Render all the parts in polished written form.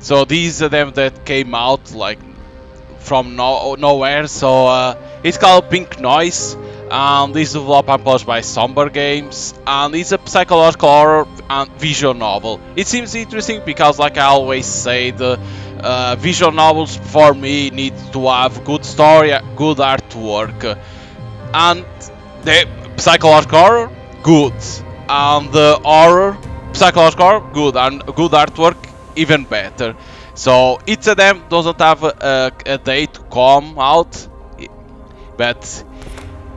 So these are them that came out like from nowhere. So it's called Pink Noise. This is developed and published by Somber Games, and it's a psychological horror and visual novel. It seems interesting because, like I always say, the visual novels for me need to have good story, good artwork, and the psychological horror good, and the horror psychological horror good, and good artwork even better. So each of them doesn't have a date to come out, but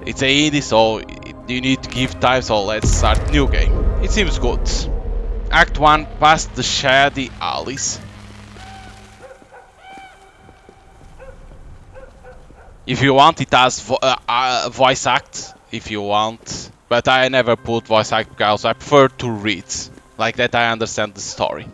it's a indie, so you need to give time. So let's start new game. It seems good. Act 1, past the shady alleys. If you want, it has voice act. If you want, but I never put voice act because I prefer to read. Like that, I understand the story.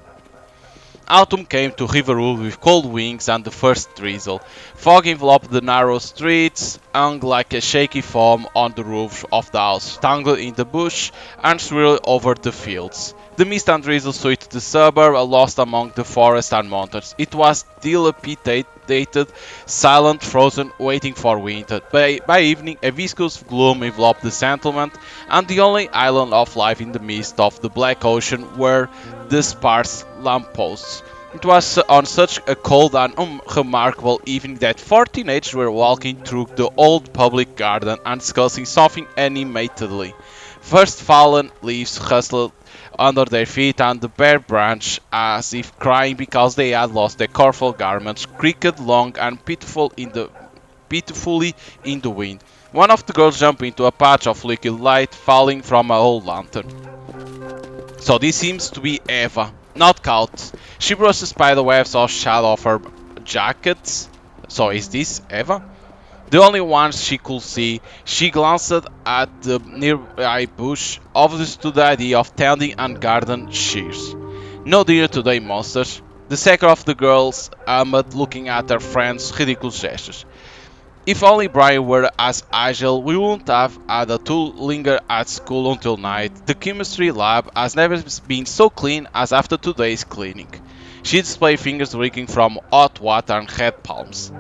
Autumn came to Riverwood with cold wings and the first drizzle. Fog enveloped the narrow streets, hung like a shaky foam on the roof of the house, tangled in the bush, and swirled over the fields. The mist and drizzle swept the suburb, lost among the forest and mountains. It was dilapidated, silent, frozen, waiting for winter. By evening, a viscous gloom enveloped the settlement, and the only island of life in the midst of the black ocean were the sparse lampposts. It was on such a cold and unremarkable evening that four teenagers were walking through the old public garden and discussing something animatedly. First fallen leaves rustled under their feet, and the bare branch, as if crying because they had lost their colorful garments, creaked long and pitifully in the wind. One of the girls jumped into a patch of liquid light falling from an old lantern. So this seems to be Eva, not Kaut. She brushed the spider webs off shadow of her jacket. So is this Eva? The only one she could see. She glanced at the nearby bush, oblivious to the idea of tending and garden shears. No dinner today, monsters. The second of the girls hummed, looking at her friend's ridiculous gestures. If only Brian were as agile, we wouldn't have had to linger at school until night. The chemistry lab has never been so clean as after today's cleaning. She displayed fingers reeking from hot water and red palms.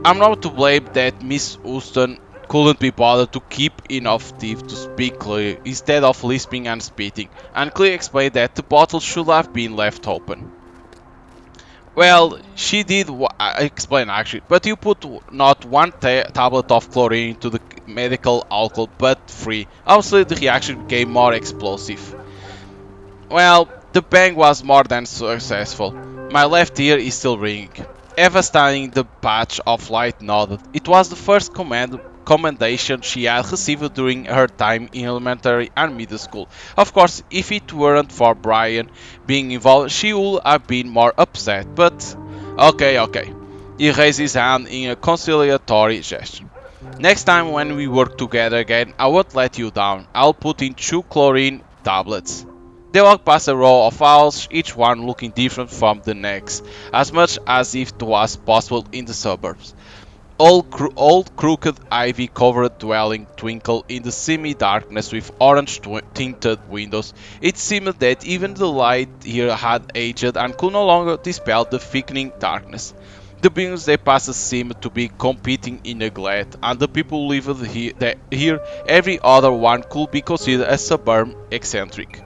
I'm not to blame that Miss Houston couldn't be bothered to keep enough teeth to speak clearly instead of lisping and spitting, and clearly explained that the bottle should have been left open. Well, she did explain actually, but you put not one tablet of chlorine into the medical alcohol, but three. Obviously, the reaction became more explosive. Well, the bang was more than successful. My left ear is still ringing. Eva, standing in the patch of light, nodded. It was the first commendation she had received during her time in elementary and middle school. Of course, if it weren't for Brian being involved, she would have been more upset, but okay. He raised his hand in a conciliatory gesture. Next time when we work together again, I won't let you down. I'll put in 2 chlorine tablets. They walked past a row of owls, each one looking different from the next, as much as if it was possible in the suburbs. Old crooked ivy-covered dwelling twinkled in the semi-darkness with orange-tinted windows. It seemed that even the light here had aged and could no longer dispel the thickening darkness. The buildings they passed seemed to be competing in neglect, and the people who lived here, every other one could be considered a suburban eccentric.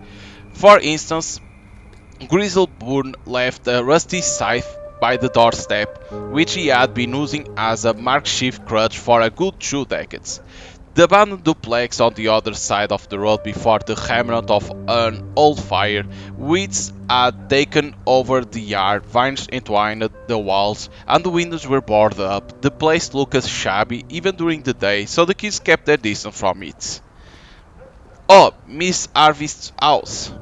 For instance, Grizzleburn left a rusty scythe by the doorstep, which he had been using as a makeshift crutch for a good 2 decades. The abandoned duplex on the other side of the road before the remnant of an old fire, weeds had taken over the yard, vines entwined the walls, and the windows were boarded up. The place looked shabby even during the day, so the kids kept their distance from it. Oh, Miss Arvist's house.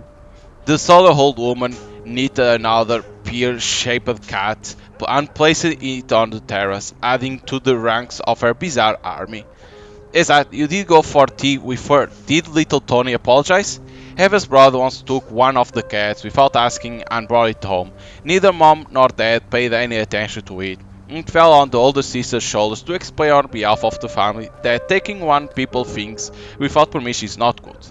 The solar old woman knitted another pear-shaped cat and placed it on the terrace, adding to the ranks of her bizarre army. Exact, you did go for tea with her. Did little Tony apologize? Eva's brother once took one of the cats without asking and brought it home. Neither mom nor dad paid any attention to it. It fell on the older sister's shoulders to explain on behalf of the family that taking one people things without permission is not good.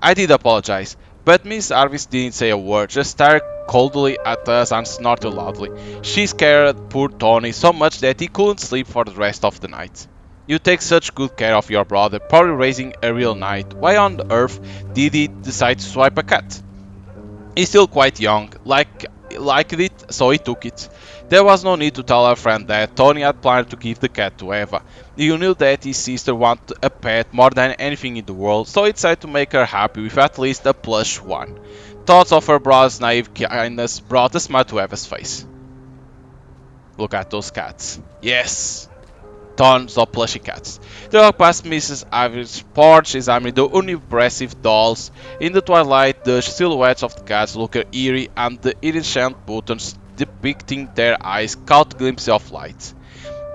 I did apologize, but Miss Arvis didn't say a word, just stared coldly at us and snorted loudly. She scared poor Tony so much that he couldn't sleep for the rest of the night. You take such good care of your brother, probably raising a real knight. Why on earth did he decide to swipe a cat? He's still quite young, liked it, so he took it. There was no need to tell her friend that Tony had planned to give the cat to Eva. He knew that his sister wanted a pet more than anything in the world, so he decided to make her happy with at least a plush one. Thoughts of her brother's naive kindness brought a smile to Eva's face. Look at those cats. Yes, tons of plushy cats. They walk past Mrs. Ivy's porch examining the unimpressive dolls. In the twilight, the silhouettes of the cats look eerie and the iridescent buttons depicting their eyes caught glimpses of light.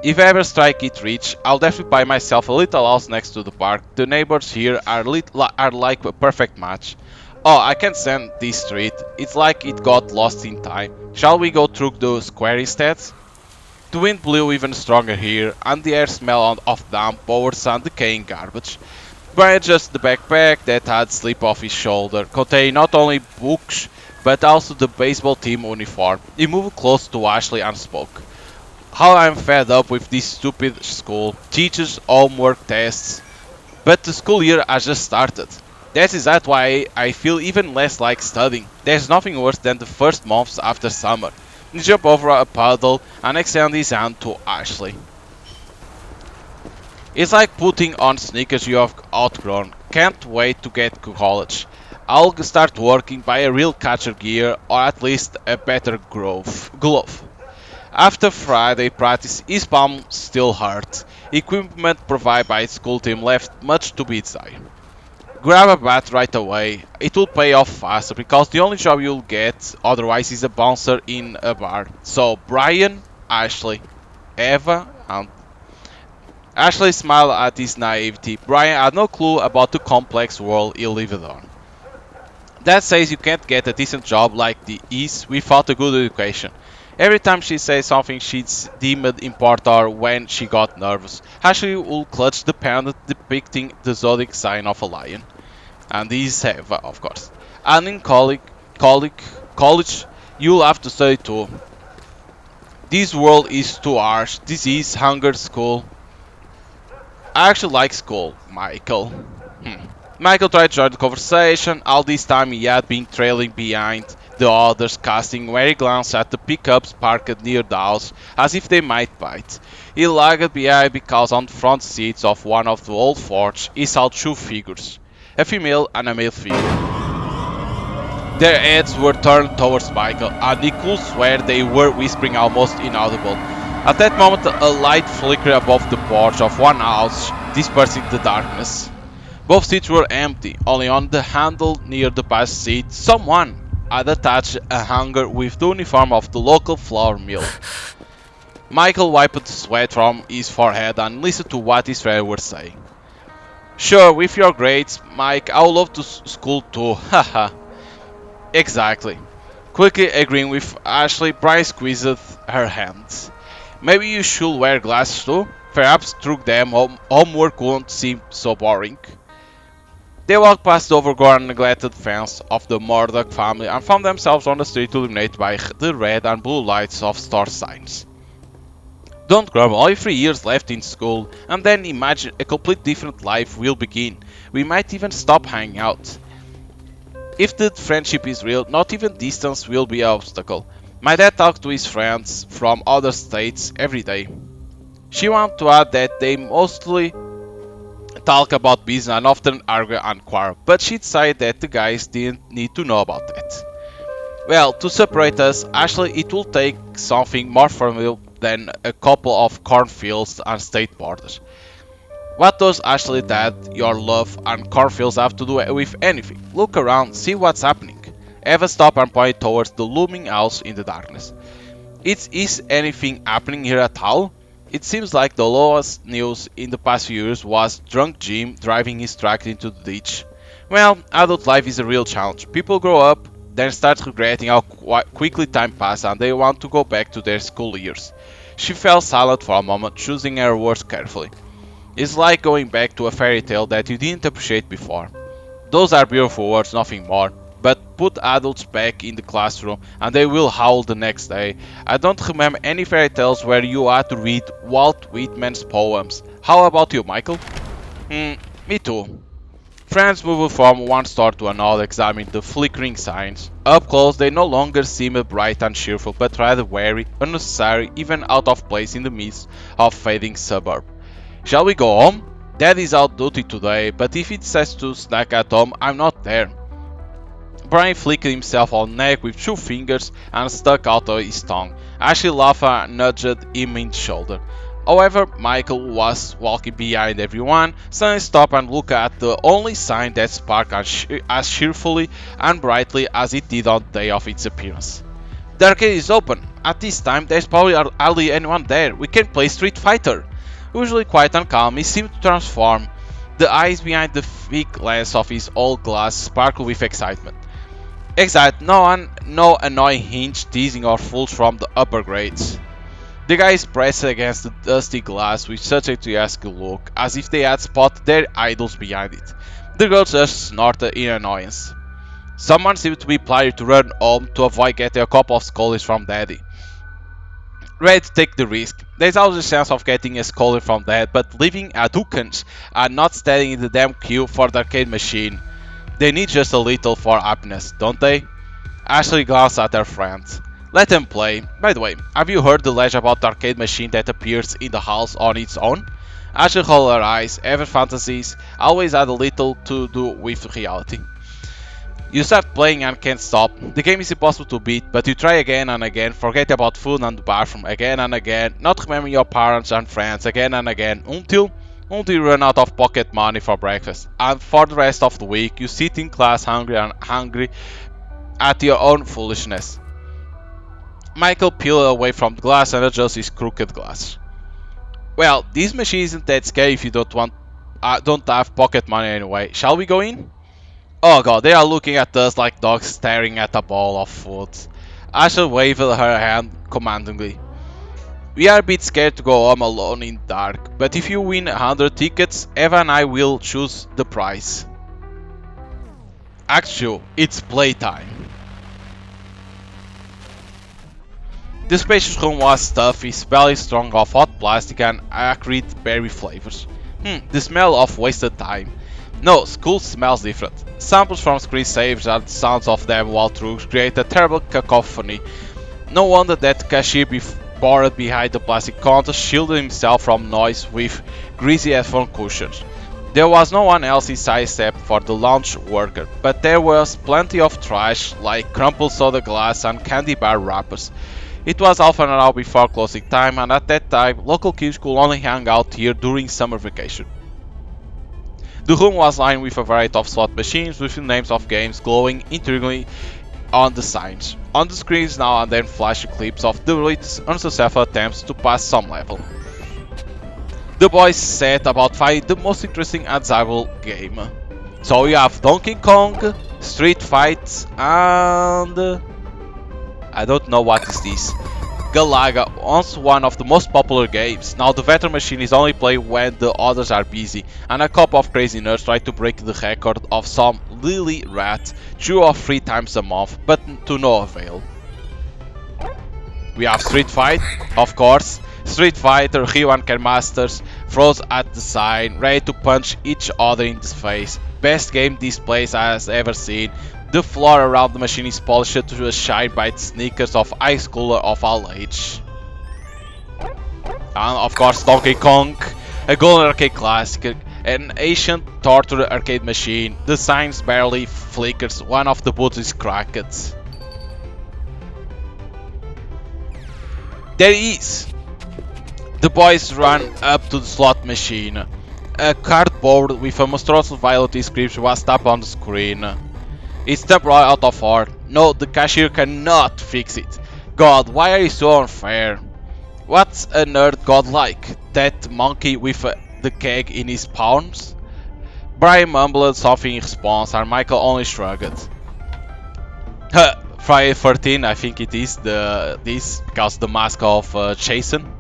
If I ever strike it rich, I'll definitely buy myself a little house next to the park. The neighbors here are like a perfect match. Oh, I can't stand this street. It's like it got lost in time. Shall we go through the square instead? The wind blew even stronger here, and the air smelled of damp boards and decaying garbage. Brian adjusted the backpack that had slipped off his shoulder, containing not only books, but also the baseball team uniform. He moved close to Ashley and spoke. How I'm fed up with this stupid school, teachers, homework, tests. But the school year has just started. That is that why I feel even less like studying. There's nothing worse than the first months after summer. He jumped over a puddle and extended his hand to Ashley. It's like putting on sneakers you have outgrown. Can't wait to get to college. I'll start working, buy a real catcher gear or at least a better glove. After Friday practice, his palm still hurt. Equipment provided by his school team left much to be desired. Grab a bat right away. It will pay off faster because the only job you'll get otherwise is a bouncer in a bar. So Brian, Ashley, Eva, and Ashley smiled at his naivety. Brian had no clue about the complex world he lived on. That says you can't get a decent job like this without a good education. Every time she said something she deemed important when she got nervous, Ashley would clutch the pendant depicting the zodiac sign of a lion. And these have, of course. And in college, you'll have to study too. This world is too harsh. Disease, hunger, school. I actually like school, Michael. Michael tried to join the conversation. All this time he had been trailing behind the others, casting wary glance at the pickups parked near the house, as if they might bite. He lagged behind because on the front seats of one of the old Fords he saw two figures, a female and a male figure. Their heads were turned towards Michael, and he could swear they were whispering almost inaudible. At that moment, a light flickered above the porch of one house, dispersing the darkness. Both seats were empty, only on the handle near the passenger seat, someone had attached a hanger with the uniform of the local flour mill. Michael wiped the sweat from his forehead and listened to what his friends were saying. Sure, with your grades, Mike, I would love to school too, haha. Exactly. Quickly agreeing with Ashley, Bryce squeezed her hands. Maybe you should wear glasses too? Perhaps through them homework won't seem so boring. They walked past the overgrown and neglected fence of the Murdoch family and found themselves on the street illuminated by the red and blue lights of store signs. Don't grumble, only 3 years left in school, and then imagine a complete different life will begin. We might even stop hanging out. If the friendship is real, not even distance will be an obstacle. My dad talked to his friends from other states every day. She wanted to add that they mostly talk about business and often argue and quarrel, but she decided that the guys didn't need to know about that. Well, to separate us, actually it will take something more formidable than a couple of cornfields and state borders. What does Ashley, Dad, your love, and cornfields have to do with anything? Look around, see what's happening. Eva stopped and pointed towards the looming house in the darkness. Is anything happening here at all? It seems like the lowest news in the past few years was drunk Jim driving his truck into the ditch. Well, adult life is a real challenge. People grow up, then start regretting how quickly time passes and they want to go back to their school years. She fell silent for a moment, choosing her words carefully. It's like going back to a fairy tale that you didn't appreciate before. Those are beautiful words, nothing more. but put adults back in the classroom and they will howl the next day. I don't remember any fairy tales where you had to read Walt Whitman's poems. How about you, Michael? Me too. Friends move from one store to another, examining the flickering signs. Up close, they no longer seem bright and cheerful, but rather weary, unnecessary, even out of place in the midst of fading suburb. Shall we go home? Dad is out duty today, but if he says to snack at home, I'm not there. Brian flicked himself on the neck with 2 fingers and stuck out his tongue. Ashley laughed and nudged him in the shoulder. However, Michael was walking behind everyone, suddenly stopped and looked at the only sign that sparkled as cheerfully and brightly as it did on the day of its appearance. The arcade is open. At this time, there's probably hardly anyone there. We can play Street Fighter. Usually quiet and calm, he seemed to transform. The eyes behind the thick lens of his old glass sparkled with excitement. No annoying hinge, teasing or fools from the upper grades. The guys pressed against the dusty glass with such a enthusiastic look, as if they had spotted their idols behind it. The girls just snorted in annoyance. Someone seemed to be planning to run home to avoid getting a couple of scolds from Daddy. Ready to take the risk. There's always a chance of getting a scolding from Dad, but leaving a Dukans and not standing in the damn queue for the arcade machine. They need just a little for happiness, don't they? Ashley glanced at her friend. Let them play. By the way, have you heard the legend about the arcade machine that appears in the house on its own? Ashley rolled her eyes. Ever fantasies always had a little to do with reality. You start playing and can't stop. The game is impossible to beat, but you try again and again, forget about food and the bathroom again and again, not remembering your parents and friends again and again, until you run out of pocket money for breakfast. And for the rest of the week, you sit in class hungry at your own foolishness. Michael peeled away from the glass and adjusted his crooked glass. Well, this machine isn't that scary if you don't have pocket money anyway. Shall we go in? Oh god, they are looking at us like dogs staring at a bowl of food. Ashley waved her hand commandingly. We are a bit scared to go home alone in the dark, but if you win 100 tickets, Eva and I will choose the prize. Act 2, it's playtime. The spacious room was stuffy, smelling strong of hot plastic and acrid berry flavors. The smell of wasted time. No, school smells different. Samples from screensavers and the sounds of them while through create a terrible cacophony. No wonder that cashier bored behind the plastic counter shielded himself from noise with greasy headphone cushions. There was no one else inside except for the lounge worker, but there was plenty of trash like crumpled soda glass and candy bar wrappers. It was half an hour before closing time, and at that time, local kids could only hang out here during summer vacation. The room was lined with a variety of slot machines with the names of games glowing intriguingly on the signs. On the screens now and then flashed clips of the latest unsuccessful attempts to pass some level. The boys set about finding the most interesting and desirable game. So you have Donkey Kong, Street Fight, and I don't know what is this. Galaga, once one of the most popular games. Now the veteran machine is only played when the others are busy, and a couple of crazy nerds try to break the record of some lily rat 2 or 3 times a month, but to no avail. We have Street Fight, of course. Street Fighter, Ryu and Ken Masters froze at the sign, ready to punch each other in the face. Best game this place has ever seen. The floor around the machine is polished to a shine by the sneakers of high schooler of all age. And of course Donkey Kong, a golden arcade classic, an ancient torture arcade machine. The signs barely flickers, one of the boots is cracked. There he is! The boys ran up to the slot machine. A cardboard with a monstrous violet inscription was tapped on the screen. It's temporarily out of order. No, the cashier cannot fix it. God, why are you so unfair? What's a nerd god like? That monkey with the keg in his palms? Brian mumbled something in response and Michael only shrugged. Friday 13, I think it is this because the mask of Jason.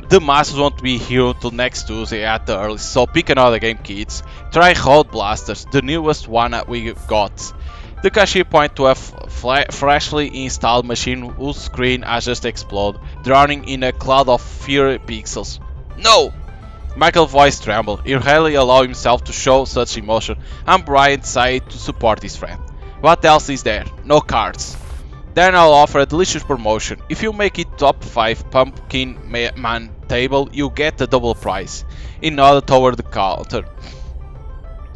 The Masters won't be here until next Tuesday at the earliest, so pick another game, kids. Try Road Blasters, the newest one we got. The cashier points to a freshly installed machine whose screen has just exploded, drowning in a cloud of fiery pixels. No! Michael's voice trembled. He rarely allowed himself to show such emotion, and Brian decided to support his friend. What else is there? No cards. Then I'll offer a delicious promotion. If you make it top 5 Pumpkin Man table, you get a double prize. He nodded toward the counter.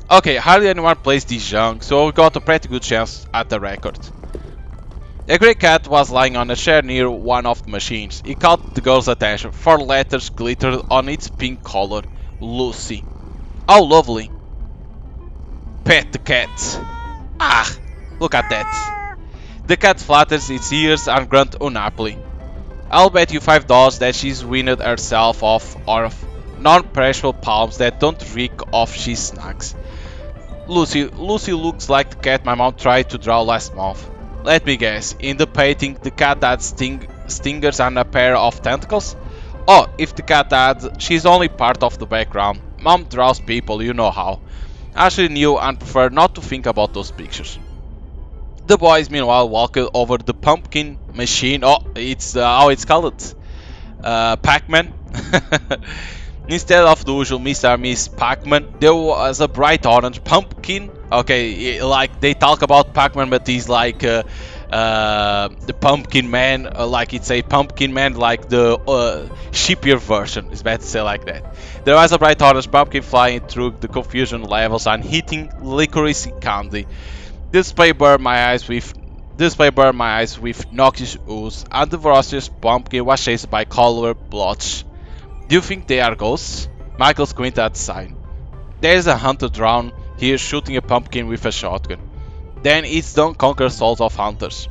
Okay, hardly anyone plays this young, so we got a pretty good chance at the record. A grey cat was lying on a chair near one of the machines. He caught the girl's attention. 4 letters glittered on its pink collar. Lucy. How lovely. Pet the cat. Ah, look at that. The cat flatters its ears and grunts unhappily. I'll bet you $5 that she's weaned herself off of non-perishable palms that don't reek of cheese snacks. Lucy looks like the cat my mom tried to draw last month. Let me guess, in the painting the cat had stingers and a pair of tentacles? Oh, if the cat had, she's only part of the background. Mom draws people, you know how. Ashley knew and preferred not to think about those pictures. The boys meanwhile walked over the pumpkin machine. Oh, it's how it's called. Pac-Man. Instead of the usual Mr. and Miss Pac-Man, there was a bright orange pumpkin. Okay, like they talk about Pac-Man, but he's like the Pumpkin Man, like it's a Pumpkin Man, like the shippier version. It's better to say like that. There was a bright orange pumpkin flying through the confusion levels and hitting licorice candy. This display burned my eyes with noxious ooze, and the ferocious pumpkin was chased by color blotch. Do you think they are ghosts? Michael squinted at the sign. There's a hunter drowned here shooting a pumpkin with a shotgun. Then it's don't conquer souls of hunters.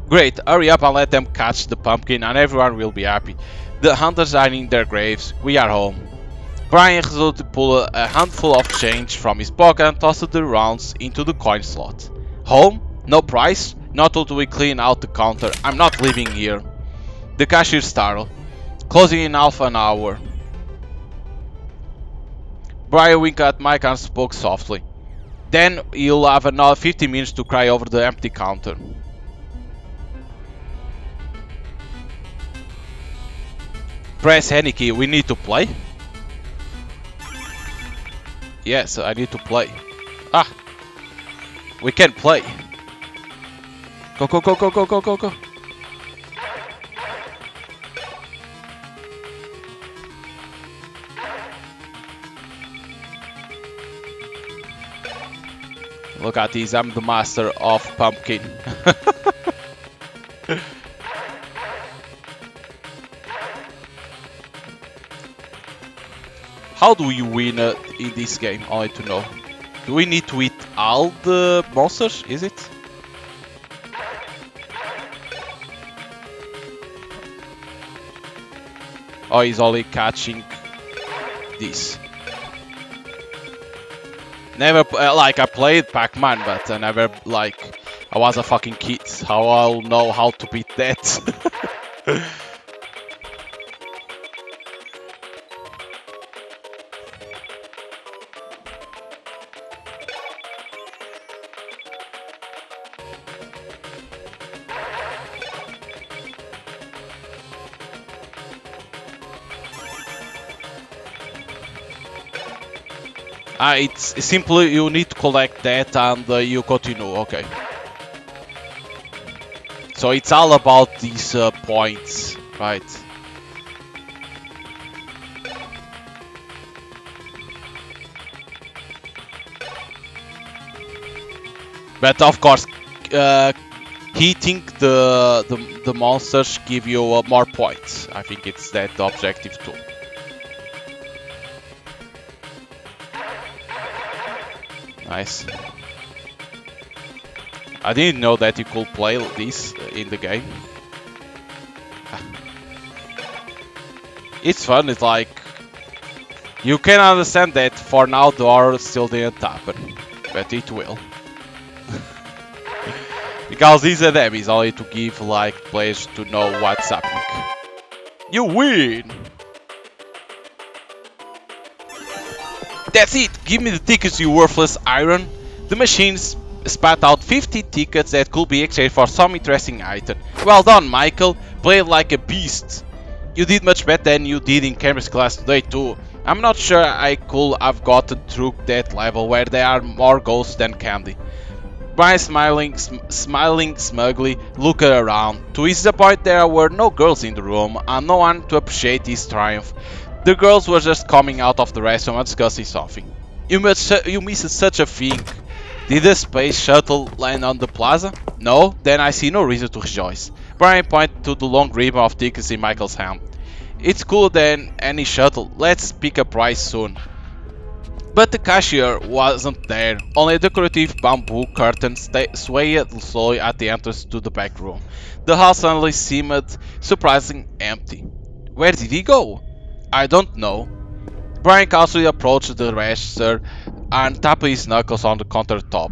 Great, hurry up and let them catch the pumpkin and everyone will be happy. The hunters are in their graves, we are home. Brian resolved to pull a handful of change from his pocket and tossed the rounds into the coin slot. Home? No price? Not until we clean out the counter. I'm not leaving here. The cashier startled. Closing in half an hour. Brian winked at Mike and spoke softly. Then you'll have another 15 minutes to cry over the empty counter. Press any key, we need to play? Yes, I need to play. Ah! We can play. Go, go, go, go, go, go, go, go. Look at this, I'm the master of pumpkin. How do we win in this game? I want to know. Do we need to eat all the monsters? Is it? Oh, he's only catching this. Never, like, I played Pac-Man, but I never, like, I was a fucking kid. How I'll know how to beat that? It's simply you need to collect that and you continue, okay. So it's all about these points, right? But of course, hitting the monsters give you more points. I think it's that the objective too. Nice. I didn't know that you could play this in the game. It's fun, it's like... You can understand that for now the horror still didn't happen. But it will. Because these are them, it's only to give like players to know what's happening. You win! That's it! Give me the tickets, you worthless iron! The machines spat out 50 tickets that could be exchanged for some interesting item. Well done, Michael. Played like a beast. You did much better than you did in chemistry class today too. I'm not sure I could have gotten through that level where there are more ghosts than candy. Brian smiling smugly, looked around. To his disappointment, there were no girls in the room, and no one to appreciate his triumph. The girls were just coming out of the restroom and discussing something. You missed such a thing. Did the space shuttle land on the plaza? No? Then I see no reason to rejoice. Brian pointed to the long ribbon of tickets in Michael's hand. It's cooler than any shuttle. Let's pick a price soon. But the cashier wasn't there. Only a decorative bamboo curtain swayed slowly at the entrance to the back room. The hall suddenly seemed surprisingly empty. Where did he go? I don't know. Brian casually approached the register and tapped his knuckles on the countertop.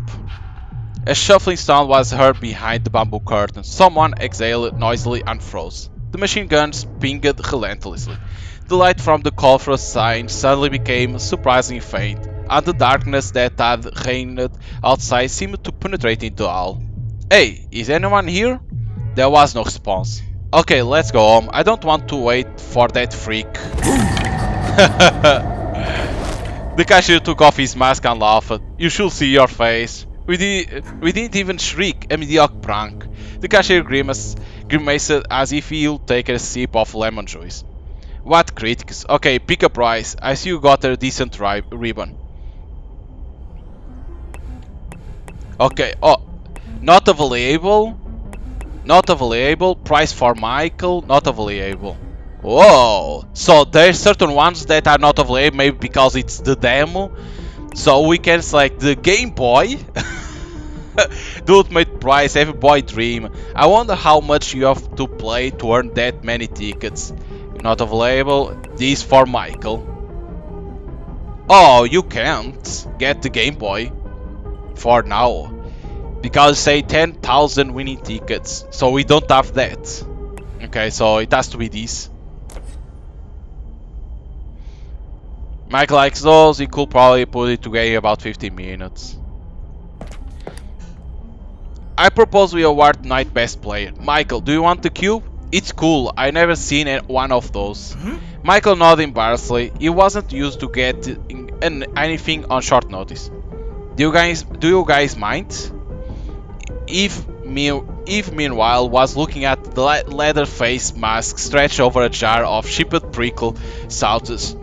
A shuffling sound was heard behind the bamboo curtain. Someone exhaled noisily and froze. The machine guns pinged relentlessly. The light from the Colfra sign suddenly became surprisingly faint, and the darkness that had reigned outside seemed to penetrate into the hall. Hey, is anyone here? There was no response. Okay, let's go home. I don't want to wait for that freak. The cashier took off his mask and laughed. You should see your face. We didn't even shriek, a mediocre prank. The cashier grimaced as if he'll take a sip of lemon juice. What critics? Okay, pick a price. I see you got a decent ribbon. Okay, oh, not available. Not available. Price for Michael, not available. Whoa, so there's certain ones that are not available, maybe because it's the demo. So we can select the Game Boy. The ultimate prize, every boy dream. I wonder how much you have to play to earn that many tickets. Not available. This for Michael. Oh, you can't get the Game Boy for now because say 10,000 winning tickets, so we don't have that. Okay, so it has to be this. Michael likes those. He could probably put it together in about 15 minutes. I propose we award Night Best Player. Michael, do you want the cube? It's cool, I never seen one of those. Michael nodded embarrassedly. He wasn't used to getting anything on short notice. Do you guys mind? Eve meanwhile was looking at the leather face mask stretched over a jar of shipped prickle sauces,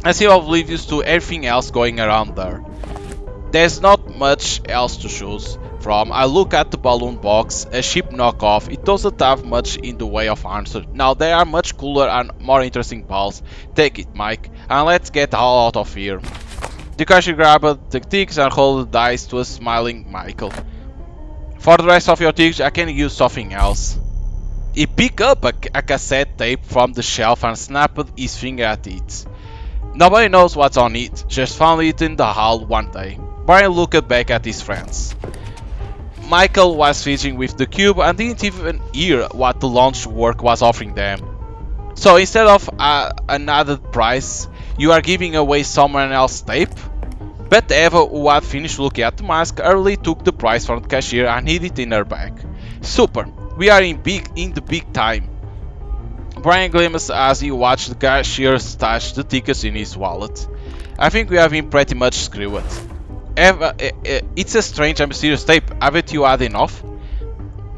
as if oblivious to everything else going around there. There's not much else to choose from. I look at the balloon box, a cheap knockoff. It doesn't have much in the way of answer. Now there are much cooler and more interesting balls. Take it, Mike, and let's get the hell out of here. The cashier grabbed the tickets and rolled the dice to a smiling Michael. For the rest of your tickets, I can use something else. He picked up a cassette tape from the shelf and snapped his finger at it. Nobody knows what's on it, just found it in the hall one day. Brian looked back at his friends. Michael was fidgeting with the cube and didn't even hear what the launch work was offering them. So instead of another prize, you are giving away someone else's tape? But Eva, who had finished looking at the mask, early took the prize from the cashier and hid it in her bag. Super, we are in the big time. Brian grimaced as he watched the cashier stash the tickets in his wallet. I think we have been pretty much screwed. Eva, it's a strange and mysterious tape. Haven't you had enough?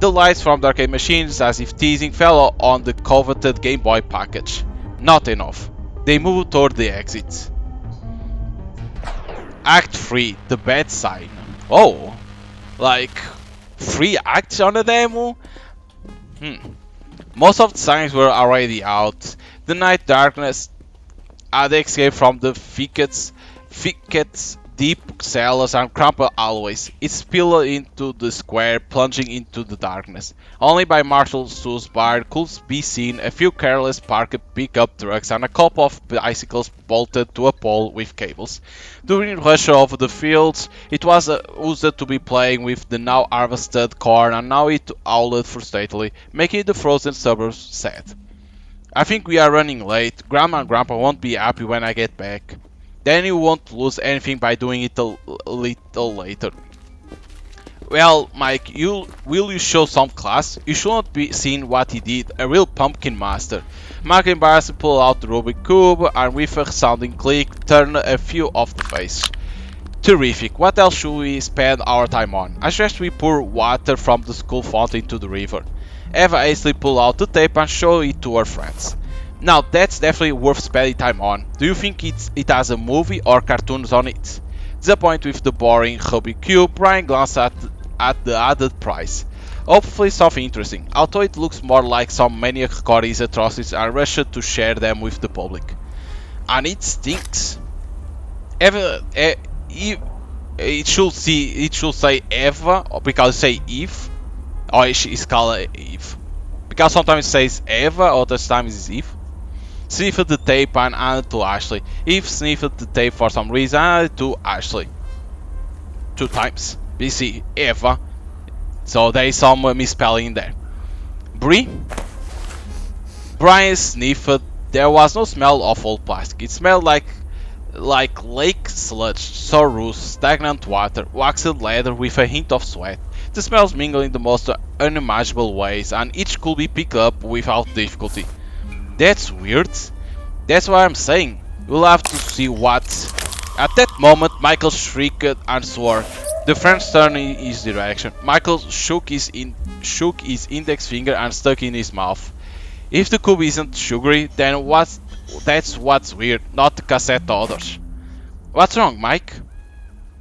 The lights from the arcade machines, as if teasing, fell on the coveted Game Boy package. Not enough. They moved toward the exit. Act 3, the bad sign. Oh, like 3 acts on the demo? Most of the signs were already out. The night darkness had escaped from the thickets, deep cellars and crumpled alleyways. It spilled into the square, plunging into the darkness. Only by Marshall Sue's bar could be seen a few careless parked pickup trucks and a couple of bicycles bolted to a pole with cables. During the rush over the fields, it was used to be playing with the now harvested corn, and now it howled frustratedly, making the frozen suburbs sad. I think we are running late. Grandma and Grandpa won't be happy when I get back. Then you won't lose anything by doing it a little later. Well, Mike, will you show some class? You should not be seeing what he did, a real pumpkin master. Mike embarrassed pulled out the Rubik Cube and with a sounding click turned a few off the face. Terrific, what else should we spend our time on? I suggest we pour water from the school fountain into the river. Eva hastily pulled out the tape and showed it to her friends. Now that's definitely worth spending time on. Do you think it has a movie or cartoons on it? Disappointed with the boring Rubik Cube, Brian glanced at the added price. Hopefully something interesting, although it looks more like some maniac recording his atrocities and rushed to share them with the public. And it stinks. It should say Eva because it say Eve, or it's called Eve. Because sometimes it says Eva, other times it's Eve. Sniffed the tape and handed it to Ashley. Eve sniffed the tape for some reason and handed it to Ashley. 2 times. We see Eva, so there is some misspelling there. Bree? Brian sniffed. There was no smell of old plastic. It smelled like lake sludge, sorrows, stagnant water, waxed leather with a hint of sweat. The smells mingle in the most unimaginable ways, and each could be picked up without difficulty. That's weird. That's what I'm saying. We'll have to see what. At that moment, Michael shrieked and swore. The friends turned in his direction. Michael shook his index finger and stuck it in his mouth. If the cube isn't sugary, then that's what's weird, not the cassette orders. What's wrong, Mike?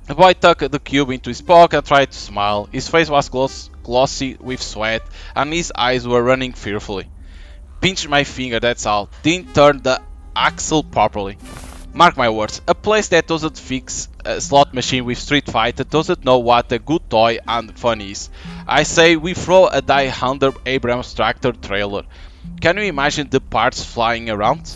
The boy tucked the cube into his pocket and tried to smile. His face was glossy with sweat, and his eyes were running fearfully. Pinch my finger, that's all. Didn't turn the axle properly. Mark my words, a place that doesn't fix a slot machine with Street Fighter doesn't know what a good toy and fun is. I say we throw a Die Hunter Abrams tractor trailer. Can you imagine the parts flying around?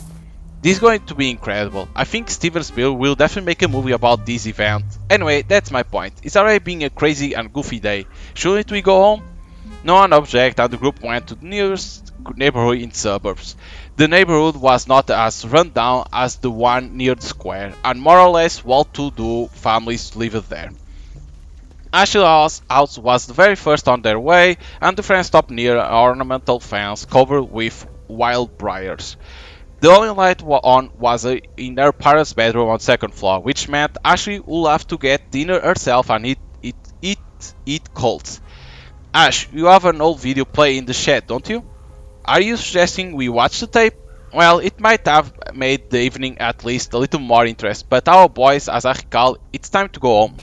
This is going to be incredible. I think Steven Spielberg will definitely make a movie about this event. Anyway, that's my point. It's already been a crazy and goofy day. Shouldn't we go home? No one objected and the group went to the nearest neighborhood in the suburbs. The neighborhood was not as run down as the one near the square, and more or less well-to-do families lived there. Ashley's house was the very first on their way, and the friends stopped near an ornamental fence covered with wild briars. The only light on was in her parents' bedroom on the second floor, which meant Ashley would have to get dinner herself and eat cold. Ash, you have an old video play in the shed, don't you? Are you suggesting we watch the tape? Well, it might have made the evening at least a little more interesting, but our boys, as I recall, it's time to go home.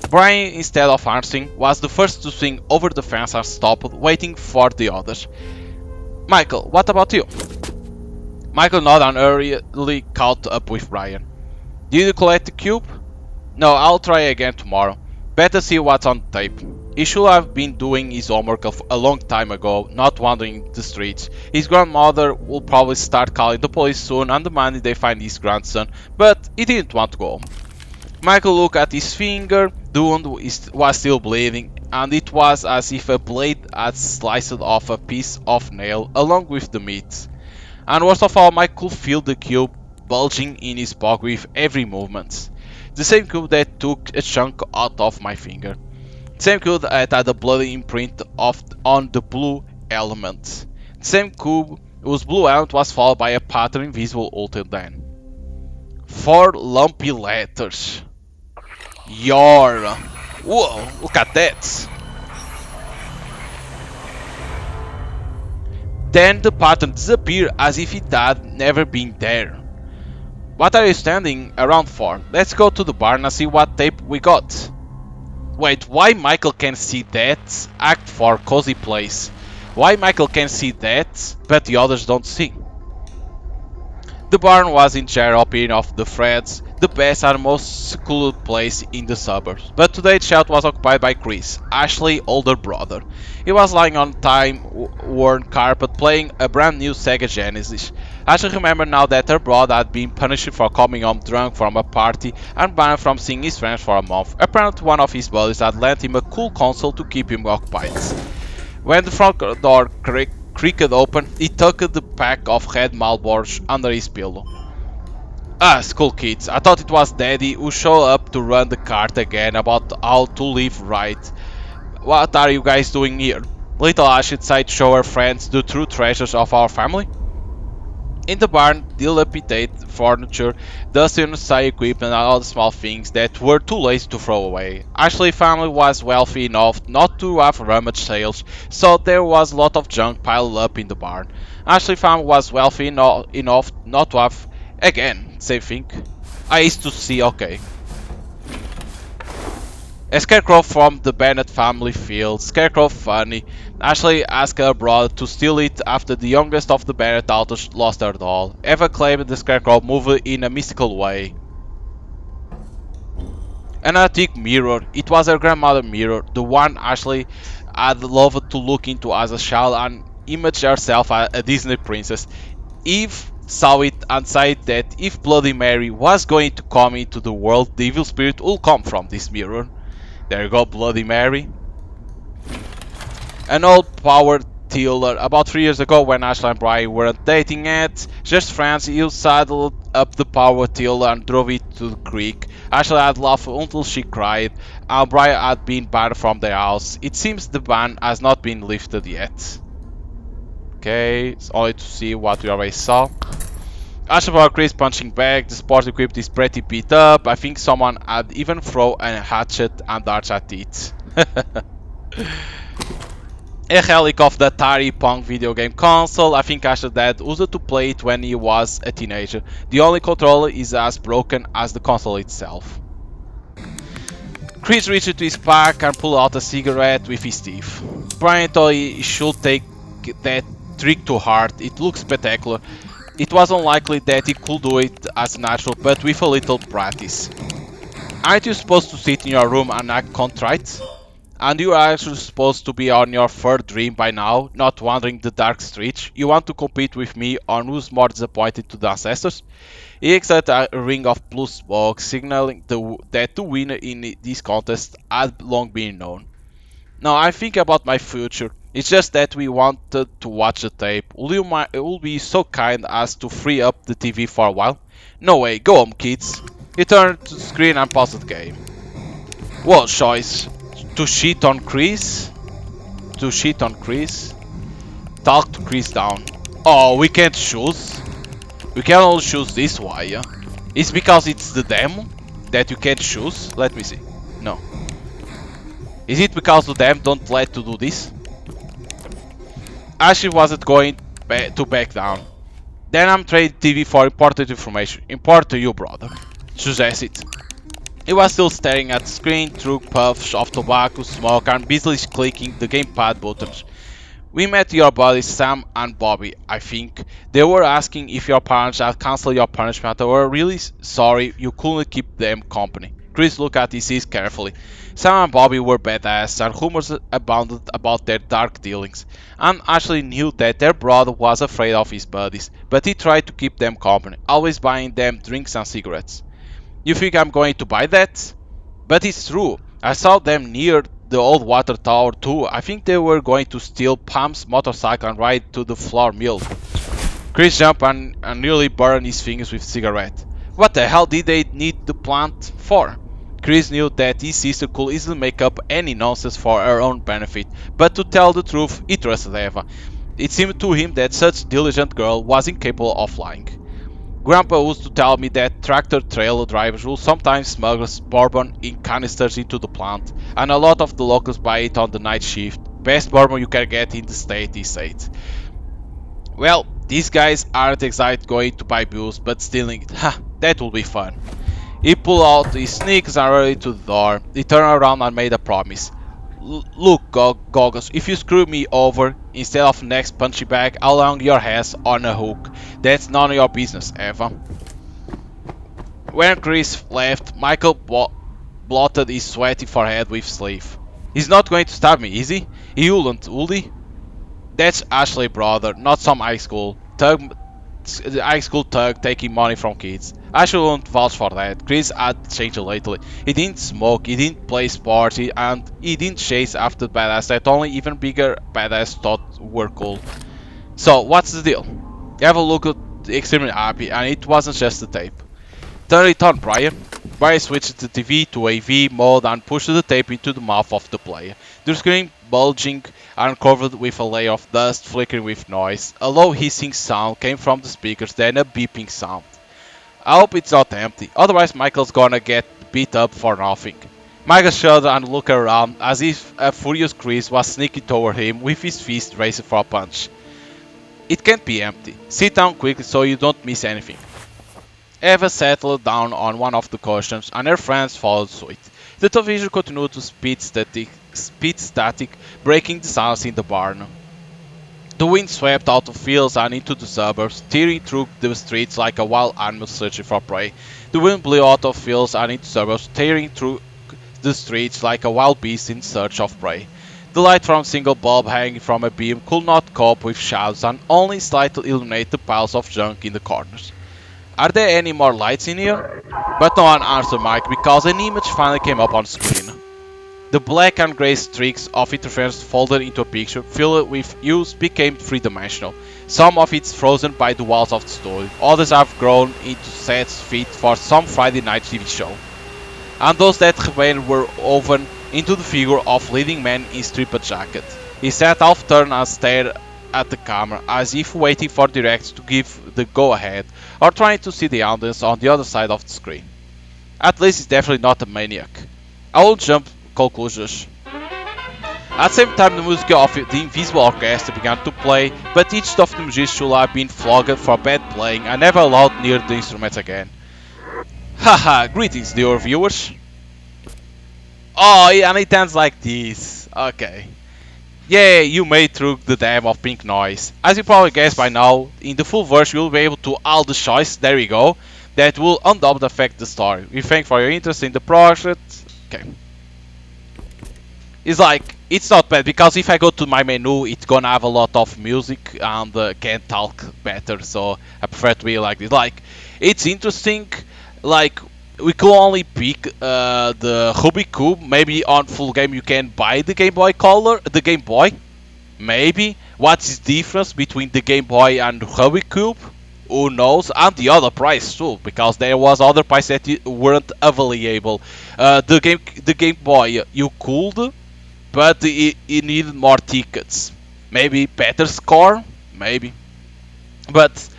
Brian, instead of answering, was the first to swing over the fence and stopped, waiting for the others. Michael, what about you? Michael nodded and hurriedly caught up with Brian. Did you collect the cube? No, I'll try again tomorrow. Better see what's on the tape. He should have been doing his homework a long time ago, not wandering the streets. His grandmother will probably start calling the police soon on the Monday they find his grandson, but he didn't want to go home. Michael looked at his finger. The wound was still bleeding, and it was as if a blade had sliced off a piece of nail along with the meat. And worst of all, Michael could feel the cube bulging in his pocket with every movement. The same cube that took a chunk out of my finger. The same cube that had a bloody imprint on the blue element. The same cube whose blue element was followed by a pattern invisible until then. 4 lumpy letters. Your. Whoa, look at that. Then the pattern disappeared as if it had never been there. What are you standing around for? Let's go to the barn and see what tape we got. Wait, why Michael can see that? Act 4, cozy place. Why Michael can see that, but the others don't see? The barn was in general opinion of the Freds, the best and most secluded place in the suburbs, but today the shelter was occupied by Chris, Ashley's older brother. He was lying on time-worn carpet playing a brand new Sega Genesis. Ashley remembered now that her brother had been punished for coming home drunk from a party and banned from seeing his friends for a month. Apparently one of his buddies had lent him a cool console to keep him occupied. When the front door creaked open, he tucked the pack of red Marlboros under his pillow. Ah, school kids. I thought it was Daddy who showed up to run the cart again about how to live right. What are you guys doing here? Little Ashley decided to show her friends the true treasures of our family. In the barn, dilapidated furniture, dusty unnecessary equipment, and other small things that were too lazy to throw away. Ashley's family was wealthy enough not to have rummage sales, so there was a lot of junk piled up in the barn. Ashley's family was wealthy enough not to have, again, same thing. I used to see, okay. A scarecrow from the Bennett family field. Scarecrow funny. Ashley asked her brother to steal it after the youngest of the Bennett daughters lost her doll. Eva claimed the scarecrow moved in a mystical way. An antique mirror. It was her grandmother's mirror, the one Ashley had loved to look into as a child and imaged herself as a Disney princess. Eve saw it and said that if Bloody Mary was going to come into the world, the evil spirit would come from this mirror. There you go, Bloody Mary. An old power tiller. About 3 years ago, when Ashley and Brian weren't dating yet, just friends, he saddled up the power tiller and drove it to the creek. Ashley had laughed until she cried, and Brian had been banned from their house. It seems the ban has not been lifted yet. Okay, it's only to see what we already saw. Ashley brought Chris punching back. The sports equipment is pretty beat up. I think someone had even thrown a hatchet and darts at it. A relic of the Atari Pong video game console. I think Ashley's dad used to play it when he was a teenager. The only controller is as broken as the console itself. Chris reached into his pack and pulled out a cigarette with his teeth. Brian thought he should take that trick to heart. It looks spectacular. It was unlikely that he could do it as natural, but with a little practice. Aren't you supposed to sit in your room and act contrite? And you are actually supposed to be on your third dream by now, not wandering the dark streets. You want to compete with me on who's more disappointed to the ancestors? He exhaled a ring of blue smoke, signaling that the winner in this contest had long been known. Now I think about my future. It's just that we wanted to watch the tape. Will be so kind as to free up the TV for a while? No way, go home kids. He turned to the screen and paused the game. What choice? To shit on Chris? To shit on Chris? Talk to Chris down. Oh, we can't choose? We can only choose this, why? Yeah? It's because it's the demo that you can't choose? Let me see. No. Is it because the demo don't let to do this? Ashley wasn't going to back down. Then I'm trading TV for important information. Important to you, brother. Suggest it. He was still staring at the screen through puffs of tobacco smoke and busily clicking the gamepad buttons. We met your buddies Sam and Bobby, I think. They were asking if your parents had cancelled your punishment or were really sorry you couldn't keep them company. Chris looked at his eyes carefully. Sam and Bobby were badass and rumors abounded about their dark dealings. And Ashley knew that their brother was afraid of his buddies, but he tried to keep them company, always buying them drinks and cigarettes. You think I'm going to buy that? But it's true. I saw them near the old water tower too. I think they were going to steal Pam's motorcycle and ride to the flour mill. Chris jumped and nearly burned his fingers with cigarette. What the hell did they need the plant for? Chris knew that his sister could easily make up any nonsense for her own benefit, but to tell the truth, he trusted Eva. It seemed to him that such a diligent girl was incapable of lying. Grandpa used to tell me that tractor-trailer drivers will sometimes smuggle bourbon in canisters into the plant, and a lot of the locals buy it on the night shift. Best bourbon you can get in the state, he said. Well, these guys aren't exactly going to buy booze, but stealing it, ha, that will be fun. He pulled out his sneakers and hurried to the door. He turned around and made a promise. Look, Goggles, if you screw me over, instead of next punching bag, I'll hang your ass on a hook. That's none of your business, Eva. When Chris left, Michael blotted his sweaty forehead with sleeve. He's not going to stab me, is he? He wouldn't, would he? That's Ashley, brother, not some high school thug taking money from kids. I shouldn't vouch for that. Chris had changed lately. He didn't smoke, he didn't play sports, and he didn't chase after badass that only even bigger badass thought were cool. So, what's the deal? Eva looked extremely happy, and it wasn't just the tape. Turn it on, Brian. Barry switches the TV to AV mode and pushes the tape into the mouth of the player. The screen bulging and covered with a layer of dust, flickering with noise. A low hissing sound came from the speakers, then a beeping sound. I hope it's not empty, otherwise Michael's gonna get beat up for nothing. Michael shuddered and looked around as if a furious Chris was sneaking toward him with his fist raised for a punch. It can't be empty. Sit down quickly so you don't miss anything. Eva settled down on one of the cushions and her friends followed suit. The television continued to speed static, breaking the silence in the barn. The wind swept out of fields and into the suburbs, tearing through the streets like a wild animal searching for prey. The wind blew out of fields and into suburbs, tearing through the streets like a wild beast in search of prey. The light from a single bulb hanging from a beam could not cope with shadows and only slightly illuminate the piles of junk in the corners. Are there any more lights in here? But no one answered Mike because an image finally came up on screen. The black and grey streaks of interference folded into a picture filled with hues became three-dimensional. Some of it frozen by the walls of the studio, others have grown into sets fit for some Friday night TV show. And those that remained were woven into the figure of leading man in striped jacket. He sat half-turned and stared at the camera as if waiting for the director to give the go-ahead or trying to see the audience on the other side of the screen. At least he's definitely not a maniac. I will jump conclusions. At the same time the music of the Invisible Orchestra began to play, but each of the musicians should have been flogged for bad playing and never allowed near the instruments again. Haha, greetings dear viewers. Oh, yeah, and it ends like this. Okay. Yeah, you made through the dam of Pink Noise. As you probably guessed by now, in the full version you'll be able to all the choice, there we go, that will undoubtedly affect the story. We thank for your interest in the project. Okay. It's like, it's not bad, because if I go to my menu, it's gonna have a lot of music and can talk better, so I prefer to be like this. Like, it's interesting, like, we could only pick the Rubik Cube. Maybe on full game you can buy the Game Boy Color, the Game Boy. Maybe. What's the difference between the Game Boy and Rubik Cube? Who knows? And the other price too, because there was other prices that weren't available. The Game Boy you could, but it needed more tickets. Maybe better score, maybe. But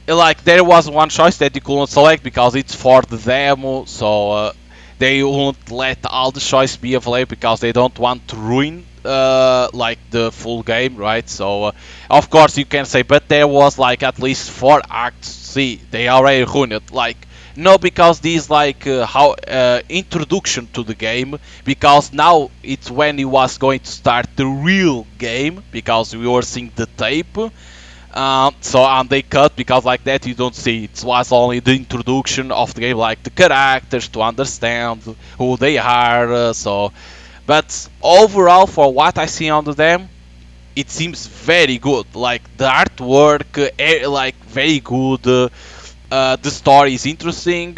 like there was one choice that you couldn't select because it's for the demo, so they won't let all the choices be available because they don't want to ruin like the full game, right? So of course you can say, but there was like at least 4 acts. See, they already ruined it. Like no, because this like how introduction to the game, because now it's when it was going to start the real game because we were seeing the tape. So they cut because like that you don't see it was only the introduction of the game, like the characters to understand who they are. But overall, for what I see on them, it seems very good. Like the artwork, like very good. The story is interesting.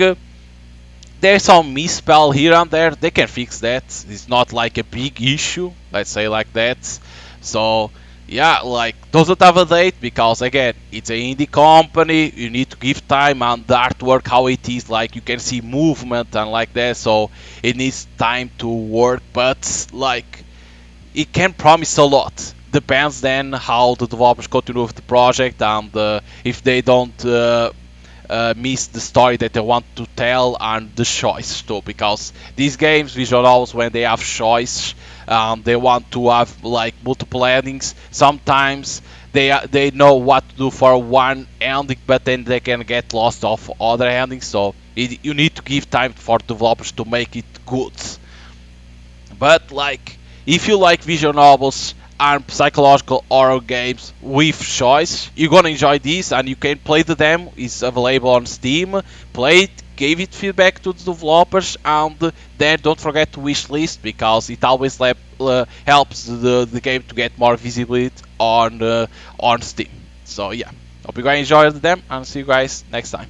There's some misspell here and there. They can fix that. It's not like a big issue. Let's say like that. So yeah, like doesn't have a date because again it's an indie company, you need to give time, and the artwork how it is, like you can see movement and like that, so it needs time to work, but like it can promise a lot. Depends then how the developers continue with the project and if they don't miss the story that they want to tell and the choice too, because these games visual novels when they have choice, they want to have like multiple endings. Sometimes they know what to do for one ending, but then they can get lost of other endings. So you need to give time for developers to make it good. But like if you like visual novels and psychological horror games with choice, you're gonna enjoy this, and you can play the demo. It's available on Steam. Play it, give it feedback to the developers, and then don't forget to wishlist because it always helps the game to get more visibility on Steam. So yeah, hope you guys enjoyed them, and see you guys next time.